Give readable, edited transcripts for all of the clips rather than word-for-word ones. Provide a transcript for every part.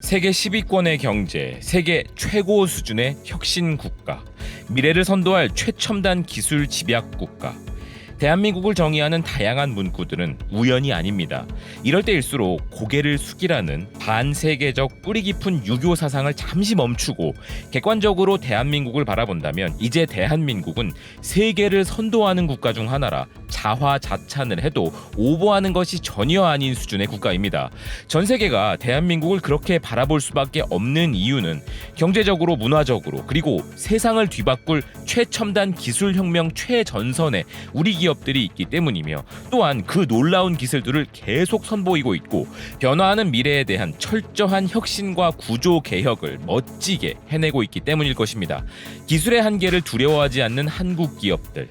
세계 10위권의 경제, 세계 최고 수준의 혁신 국가, 미래를 선도할 최첨단 기술 집약 국가. 대한민국을 정의하는 다양한 문구들은 우연이 아닙니다. 이럴 때일수록 고개를 숙이라는 반세계적 뿌리 깊은 유교 사상을 잠시 멈추고 객관적으로 대한민국을 바라본다면 이제 대한민국은 세계를 선도하는 국가 중 하나라 자화자찬을 해도 오버하는 것이 전혀 아닌 수준의 국가입니다. 전 세계가 대한민국을 그렇게 바라볼 수밖에 없는 이유는 경제적으로, 문화적으로, 그리고 세상을 뒤바꿀 최첨단 기술혁명 최전선에 우리 기업들이 있기 때문이며, 또한 그 놀라운 기술들을 계속 선보이고 있고 변화하는 미래에 대한 철저한 혁신과 구조 개혁을 멋지게 해내고 있기 때문일 것입니다. 기술의 한계를 두려워하지 않는 한국 기업들,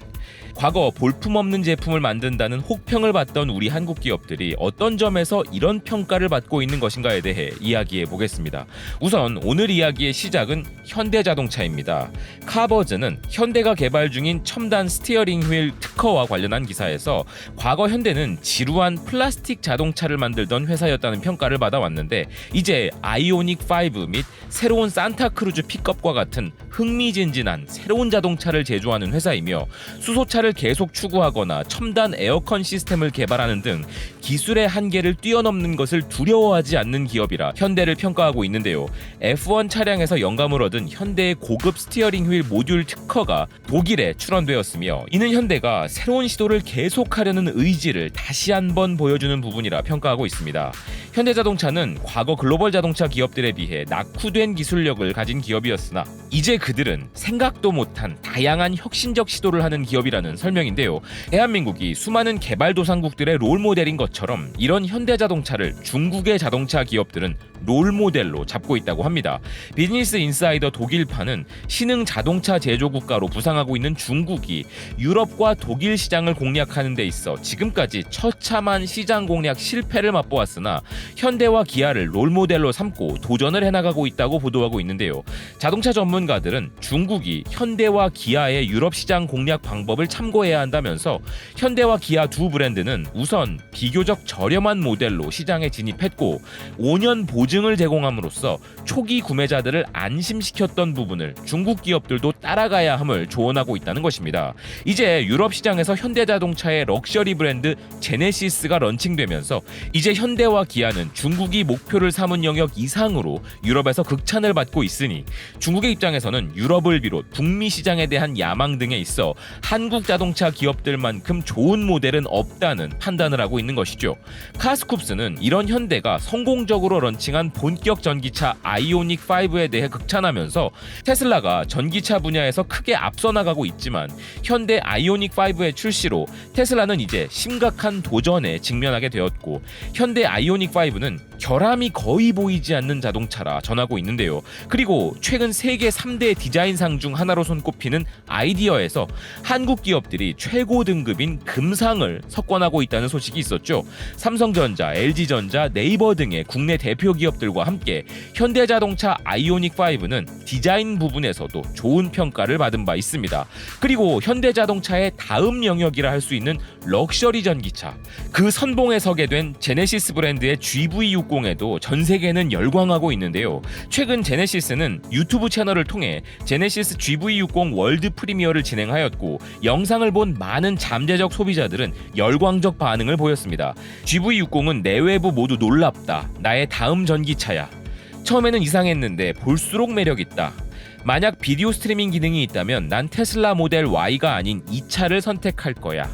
과거 볼품없는 제품을 만든다는 혹평을 받던 우리 한국 기업들이 어떤 점에서 이런 평가를 받고 있는 것인가에 대해 이야기해 보겠습니다. 우선 오늘 이야기의 시작은 현대자동차입니다. 카버즈는 현대가 개발 중인 첨단 스티어링 휠 특허와 관련한 기사에서 과거 현대는 지루한 플라스틱 자동차를 만들던 회사였다는 평가를 받아왔는데, 이제 아이오닉5 및 새로운 산타크루즈 픽업과 같은 흥미진진한 새로운 자동차를 제조하는 회사이며, 수소차를 계속 추구하거나 첨단 에어컨 시스템을 개발하는 등 기술의 한계를 뛰어넘는 것을 두려워하지 않는 기업이라 현대를 평가하고 있는데요. F1 차량에서 영감을 얻은 현대의 고급 스티어링 휠 모듈 특허가 독일에 출원되었으며, 이는 현대가 새로운 시도를 계속하려는 의지를 다시 한번 보여주는 부분이라 평가하고 있습니다. 현대자동차는 과거 글로벌 자동차 기업들에 비해 낙후된 기술력을 가진 기업이었으나 이제 그들은 생각도 못한 다양한 혁신적 시도를 하는 기업이라는 설명인데요. 대한민국이 수많은 개발도상국들의 롤모델인 것처럼 이런 현대자동차를 중국의 자동차 기업들은 롤모델로 잡고 있다고 합니다. 비즈니스 인사이더 독일판은 신흥 자동차 제조 국가로 부상하고 있는 중국이 유럽과 독일 시장을 공략하는 데 있어 지금까지 처참한 시장 공략 실패를 맛보았으나 현대와 기아를 롤모델로 삼고 도전을 해나가고 있다고 보도하고 있는데요. 자동차 전문가들은 중국이 현대와 기아의 유럽 시장 공략 방법을 참고해야 한다면서 현대와 기아 두 브랜드는 우선 비교적 저렴한 모델로 시장에 진입했고 5년 보증을 제공함으로써 초기 구매자들을 안심시켰던 부분을 중국 기업들도 따라가야 함을 조언하고 있다는 것입니다. 이제 유럽 시장에서 현대자동차의 럭셔리 브랜드 제네시스가 런칭되면서 이제 현대와 기아는 중국이 목표를 삼은 영역 이상으로 유럽에서 극찬을 받고 있으니 중국의 입장에서는 유럽을 비롯 북미 시장에 대한 야망 등에 있어 한국 자동차 기업들만큼 좋은 모델은 없다는 판단을 하고 있는 것이죠. 카스쿱스는 이런 현대가 성공적으로 런칭한 본격 전기차 아이오닉5에 대해 극찬하면서 테슬라가 전기차 분야에서 크게 앞서 나가고 있지만 현대 아이오닉5의 출시로 테슬라는 이제 심각한 도전에 직면하게 되었고 현대 아이오닉5는 결함이 거의 보이지 않는 자동차라 전하고 있는데요. 그리고 최근 세계 3대 디자인상 중 하나로 손꼽히는 아이디어에서 한국 기업들이 최고 등급인 금상을 석권하고 있다는 소식이 있었죠. 삼성전자, LG전자, 네이버 등의 국내 대표 기업들과 함께 현대자동차 아이오닉5는 디자인 부분에서도 좋은 평가를 받은 바 있습니다. 그리고 현대자동차의 다음 영역이라 할 수 있는 럭셔리 전기차, 그 선봉에 서게 된 제네시스 브랜드의 GV60에도 전 세계는 열광하고 있는데요. 최근 제네시스는 유튜브 채널을 통해 제네시스 GV60 월드 프리미어를 진행하였고 영상을 본 많은 잠재적 소비자들은 열광적 반응을 보였습니다. GV60은 내외부 모두 놀랍다. 나의 다음 전기차야. 처음에는 이상했는데 볼수록 매력있다. 만약 비디오 스트리밍 기능이 있다면 난 테슬라 모델 Y가 아닌 이 차를 선택할 거야.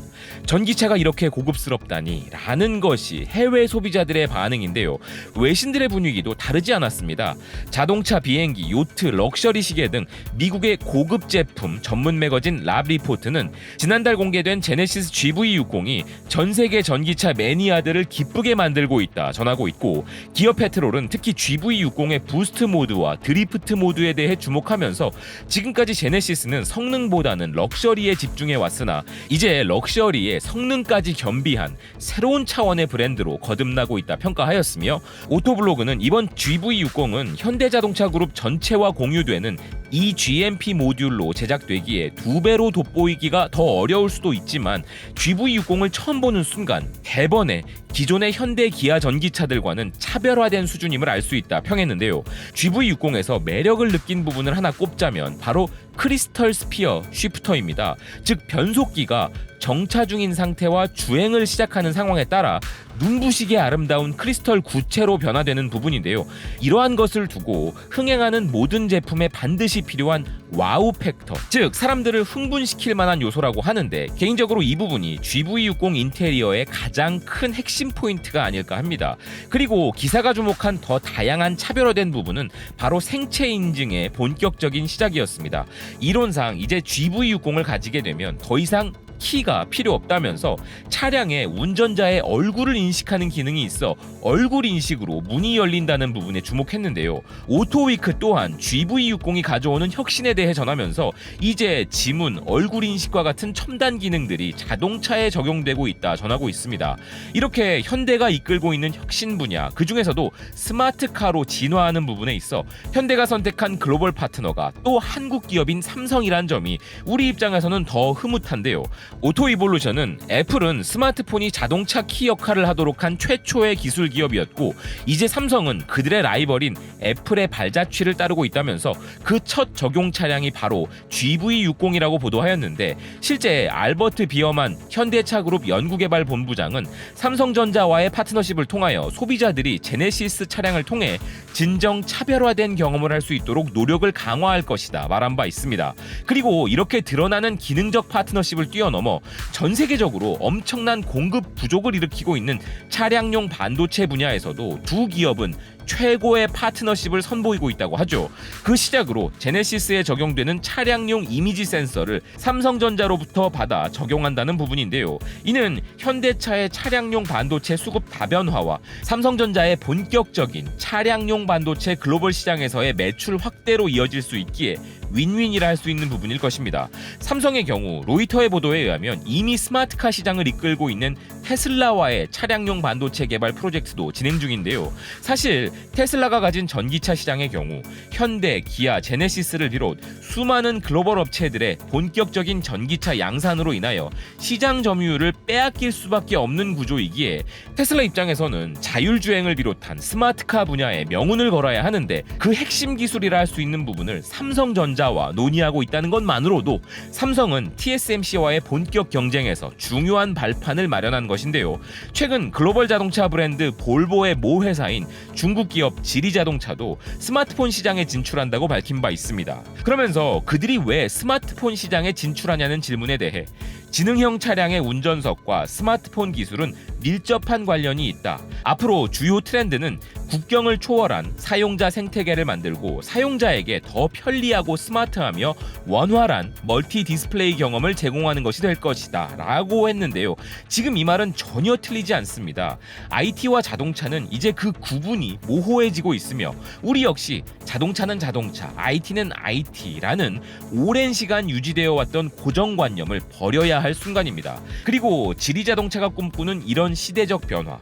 전기차가 이렇게 고급스럽다니 라는 것이 해외 소비자들의 반응인데요. 외신들의 분위기도 다르지 않았습니다. 자동차, 비행기, 요트, 럭셔리 시계 등 미국의 고급 제품 전문 매거진 랍리포트는 지난달 공개된 제네시스 GV60이 전 세계 전기차 매니아들을 기쁘게 만들고 있다 전하고 있고, 기어 페트롤은 특히 GV60의 부스트 모드와 드리프트 모드에 대해 주목하면서 지금까지 제네시스는 성능보다는 럭셔리에 집중해 왔으나 이제 럭셔리에 성능까지 겸비한 새로운 차원의 브랜드로 거듭나고 있다 평가하였으며, 오토블로그는 이번 GV60은 현대자동차 그룹 전체와 공유되는 이 GMP 모듈로 제작되기에 2배로 돋보이기가 더 어려울 수도 있지만 GV60을 처음 보는 순간 대번에 기존의 현대 기아 전기차들과는 차별화된 수준임을 알 수 있다 평했는데요. GV60에서 매력을 느낀 부분을 하나 꼽자면 바로 크리스털 스피어 쉬프터입니다. 즉 변속기가 정차 중인 상태와 주행을 시작하는 상황에 따라 눈부시게 아름다운 크리스털 구체로 변화되는 부분인데요. 이러한 것을 두고 흥행하는 모든 제품에 반드시 필요한 와우 팩터, 즉 사람들을 흥분시킬 만한 요소라고 하는데 개인적으로 이 부분이 GV60 인테리어의 가장 큰 핵심 포인트가 아닐까 합니다. 그리고 기사가 주목한 더 다양한 차별화된 부분은 바로 생체 인증의 본격적인 시작이었습니다. 이론상 이제 GV60을 가지게 되면 더 이상 키가 필요 없다면서 차량에 운전자의 얼굴을 인식하는 기능이 있어 얼굴 인식으로 문이 열린다는 부분에 주목했는데요. 오토위크 또한 GV60이 가져오는 혁신에 대해 전하면서 이제 지문, 얼굴 인식과 같은 첨단 기능들이 자동차에 적용되고 있다 전하고 있습니다. 이렇게 현대가 이끌고 있는 혁신 분야, 그 중에서도 스마트카로 진화하는 부분에 있어 현대가 선택한 글로벌 파트너가 또 한국 기업인 삼성이란 점이 우리 입장에서는 더 흐뭇한데요. 오토이볼루션은 애플은 스마트폰이 자동차 키 역할을 하도록 한 최초의 기술 기업이었고 이제 삼성은 그들의 라이벌인 애플의 발자취를 따르고 있다면서 그 첫 적용 차량이 바로 GV60이라고 보도하였는데 실제 알버트 비어만 현대차그룹 연구개발본부장은 삼성전자와의 파트너십을 통하여 소비자들이 제네시스 차량을 통해 진정 차별화된 경험을 할 수 있도록 노력을 강화할 것이다 말한 바 있습니다. 그리고 이렇게 드러나는 기능적 파트너십을 뛰어넘어 전 세계적으로 엄청난 공급 부족을 일으키고 있는 차량용 반도체 분야에서도 두 기업은 최고의 파트너십을 선보이고 있다고 하죠. 그 시작으로 제네시스에 적용되는 차량용 이미지 센서를 삼성전자로부터 받아 적용한다는 부분인데요. 이는 현대차의 차량용 반도체 수급 다변화와 삼성전자의 본격적인 차량용 반도체 글로벌 시장에서의 매출 확대로 이어질 수 있기에 윈윈이라 할 수 있는 부분일 것입니다. 삼성의 경우 로이터의 보도에 의하면 이미 스마트카 시장을 이끌고 있는 테슬라와의 차량용 반도체 개발 프로젝트도 진행 중인데요. 사실 테슬라가 가진 전기차 시장의 경우 현대, 기아, 제네시스를 비롯 수많은 글로벌 업체들의 본격적인 전기차 양산으로 인하여 시장 점유율을 빼앗길 수밖에 없는 구조이기에 테슬라 입장에서는 자율주행을 비롯한 스마트카 분야에 명운을 걸어야 하는데 그 핵심 기술이라 할 수 있는 부분을 삼성전자와 논의하고 있다는 것만으로도 삼성은 TSMC와의 본격 경쟁에서 중요한 발판을 마련한 것인데요. 최근 글로벌 자동차 브랜드 볼보의 모 회사인 중국 기업 지리자동차도 스마트폰 시장에 진출한다고 밝힌 바 있습니다. 그러면서 그들이 왜 스마트폰 시장에 진출하냐는 질문에 대해 지능형 차량의 운전석과 스마트폰 기술은 밀접한 관련이 있다. 앞으로 주요 트렌드는 국경을 초월한 사용자 생태계를 만들고 사용자에게 더 편리하고 스마트하며 원활한 멀티 디스플레이 경험을 제공하는 것이 될 것이다 라고 했는데요. 지금 이 말은 전혀 틀리지 않습니다. IT와 자동차는 이제 그 구분이 모호해지고 있으며 우리 역시 자동차는 자동차, IT는 IT라는 오랜 시간 유지되어 왔던 고정관념을 버려야 할 순간입니다. 그리고 지리자동차가 꿈꾸는 이런 시대적 변화,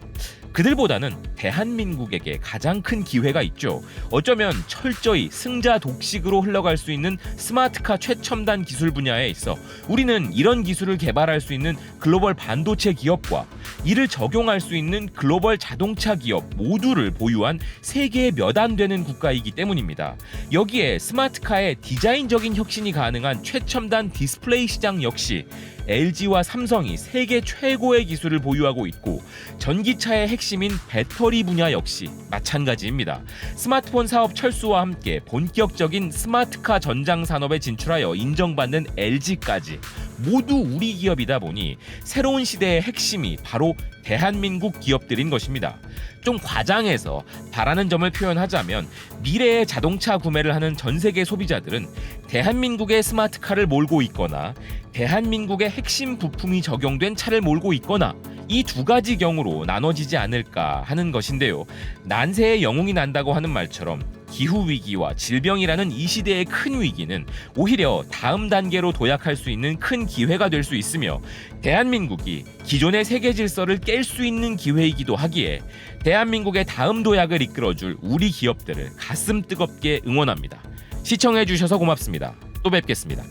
그들보다는 대한민국에게 가장 큰 기회가 있죠. 어쩌면 철저히 승자 독식으로 흘러갈 수 있는 스마트카 최첨단 기술 분야에 있어 우리는 이런 기술을 개발할 수 있는 글로벌 반도체 기업과 이를 적용할 수 있는 글로벌 자동차 기업 모두를 보유한 세계에 몇 안 되는 국가이기 때문입니다. 여기에 스마트카의 디자인적인 혁신이 가능한 최첨단 디스플레이 시장 역시 LG와 삼성이 세계 최고의 기술을 보유하고 있고 전기차의 핵심인 배터리 분야 역시 마찬가지입니다. 스마트폰 사업 철수와 함께 본격적인 스마트카 전장 산업에 진출하여 인정받는 LG까지 모두 우리 기업이다 보니 새로운 시대의 핵심이 바로 대한민국 기업들인 것입니다. 좀 과장해서 바라는 점을 표현하자면 미래의 자동차 구매를 하는 전 세계 소비자들은 대한민국의 스마트카를 몰고 있거나 대한민국의 핵심 부품이 적용된 차를 몰고 있거나 이 두 가지 경우로 나눠지지 않을까 하는 것인데요. 난세의 영웅이 난다고 하는 말처럼 기후위기와 질병이라는 이 시대의 큰 위기는 오히려 다음 단계로 도약할 수 있는 큰 기회가 될 수 있으며 대한민국이 기존의 세계 질서를 깰 수 있는 기회이기도 하기에 대한민국의 다음 도약을 이끌어줄 우리 기업들을 가슴 뜨겁게 응원합니다. 시청해주셔서 고맙습니다. 또 뵙겠습니다.